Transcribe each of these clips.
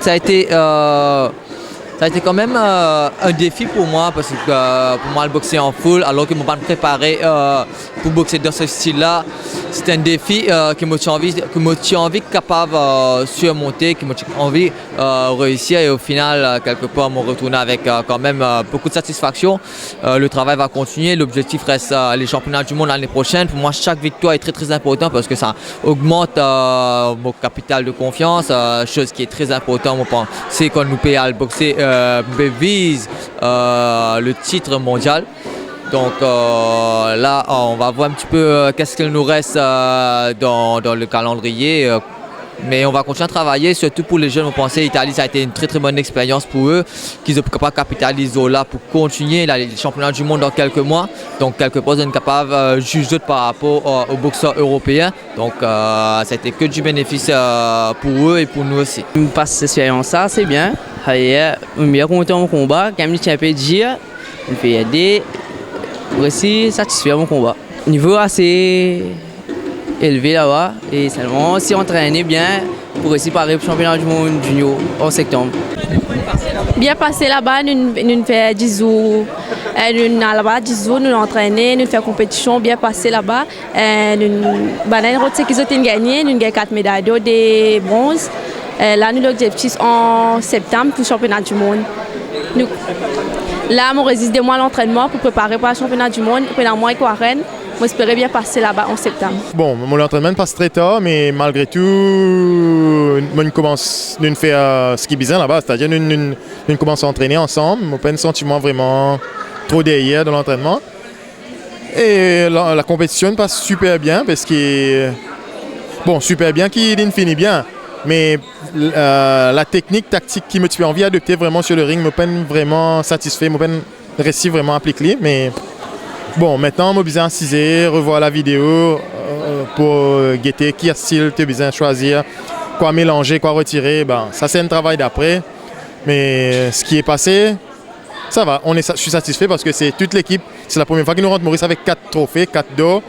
Ça a été quand même un défi pour moi parce que pour moi le boxer en full alors que je ne pas préparé pour boxer dans ce style-là, c'était un défi que me tient envie capable de surmonter, que me tient envie de réussir et au final quelque part me retourner avec quand même beaucoup de satisfaction. Le travail va continuer, l'objectif reste les championnats du monde l'année prochaine. Pour moi chaque victoire est très important parce que ça augmente mon capital de confiance, chose qui est très importante, je pense. C'est qu'on nous paye à le boxer vise le titre mondial. Donc là, on va voir un petit peu qu'est-ce qu'il nous reste dans le calendrier. Mais on va continuer à travailler, surtout pour les jeunes. On pensait que l'Italie, ça a été une très bonne expérience pour eux, qu'ils ont pas capitalisé là pour continuer les championnats du monde dans quelques mois. Donc quelque part, ils sont capables de juger par rapport aux boxeurs européens. Donc ça a été que du bénéfice pour eux et pour nous aussi. Je passe cette expérience-là, c'est bien. Je suis bien content mon combat, comme je tiens à dire, je fais aider, aussi satisfait mon combat. Niveau assez élevé là-bas et seulement si on traînait bien pour aussi parler au championnat du monde junior en septembre. Bien passé là-bas, nous fait 10 jours. Nous là-bas 10 jours, nous entraîner, nous faire compétition, bien passé là-bas. Nous qu'ils ont gagné, nous avons 4 médailles d'or de bronze. Là, nous avons l'objectif en septembre pour le championnat du monde. Là, on résiste 2 mois à l'entraînement pour préparer pour le championnat du monde. Pendant moi et Warren, on espérait bien passer là-bas en septembre. Bon, mon entraînement passe très tard, mais malgré tout, nous commençons à faire ce qui est bizarre là-bas, c'est-à-dire nous commençons à entraîner ensemble. On n'a pas un sentiment vraiment trop derrière de l'entraînement. Et la compétition passe super bien parce que, bon, super bien qui finit bien. Mais la technique tactique qui me tue envie d'adopter vraiment sur le ring me peine vraiment satisfait, me peine réussir vraiment à appliquer. Mais bon, maintenant, je suis besoin de revoir la vidéo pour guetter qui style tu as besoin de choisir, quoi mélanger, quoi retirer. Ben, ça, c'est un travail d'après. Mais ce qui est passé, ça va. Je suis satisfait parce que c'est toute l'équipe. C'est la première fois qu'ils nous rentrent Maurice avec 4 trophées, 4 d'or.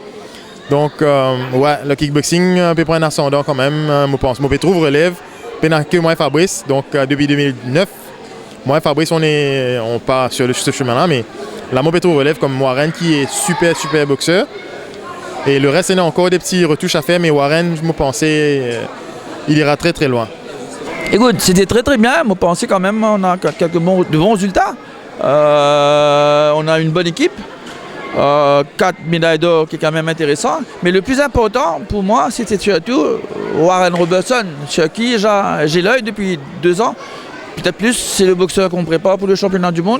Donc, ouais, le kickboxing peut prendre un ascendant quand même, je pense. Je trouve relève, pendant que moi et Fabrice, donc depuis 2009, moi et Fabrice, on part sur ce chemin-là, mais là, je trouve relève comme Warren qui est super boxeur. Et le reste, il y a encore des petits retouches à faire, mais Warren, je me pensais, il ira très loin. Écoute, c'était très bien, je pensais quand même, on a quelques bons résultats. On a une bonne équipe. 4 médailles d'or qui est quand même intéressant. Mais le plus important pour moi, c'était surtout Warren Robertson, sur qui j'ai l'œil depuis 2 ans. Peut-être plus, c'est le boxeur qu'on prépare pour le championnat du monde.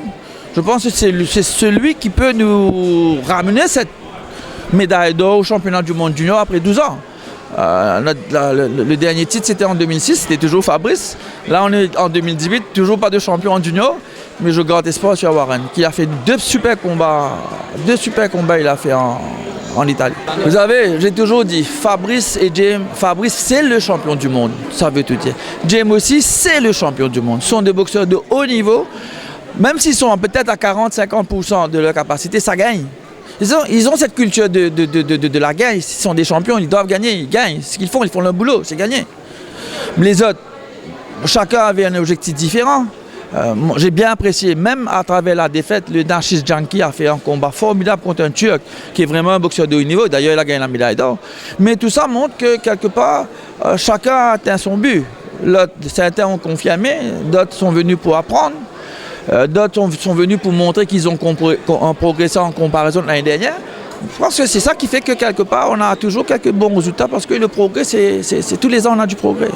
Je pense que c'est celui qui peut nous ramener cette médaille d'or au championnat du monde junior après 12 ans. Le dernier titre, c'était en 2006, c'était toujours Fabrice. Là, on est en 2018, toujours pas de champion en junior. Mais je garde espoir sur Warren, qui a fait 2 super combats il a fait en Italie. Vous savez, j'ai toujours dit, Fabrice et James, Fabrice c'est le champion du monde, ça veut tout dire. James aussi, c'est le champion du monde. Ce sont des boxeurs de haut niveau, même s'ils sont peut-être à 40-50% de leur capacité, ça gagne. Ils ont cette culture de la gagne, ils sont des champions, ils doivent gagner, ils gagnent. Ce qu'ils font, ils font leur boulot, c'est gagner. Mais les autres, chacun avait un objectif différent. J'ai bien apprécié, même à travers la défaite, le Narcis Janki a fait un combat formidable contre un Turc qui est vraiment un boxeur de haut niveau. D'ailleurs, il a gagné la médaille d'or. Mais tout ça montre que quelque part, chacun a atteint son but. Certains ont confirmé, d'autres sont venus pour apprendre, d'autres sont venus pour montrer qu'ils ont progressé en comparaison de l'année dernière. Je pense que c'est ça qui fait que quelque part, on a toujours quelques bons résultats parce que le progrès, c'est tous les ans, on a du progrès.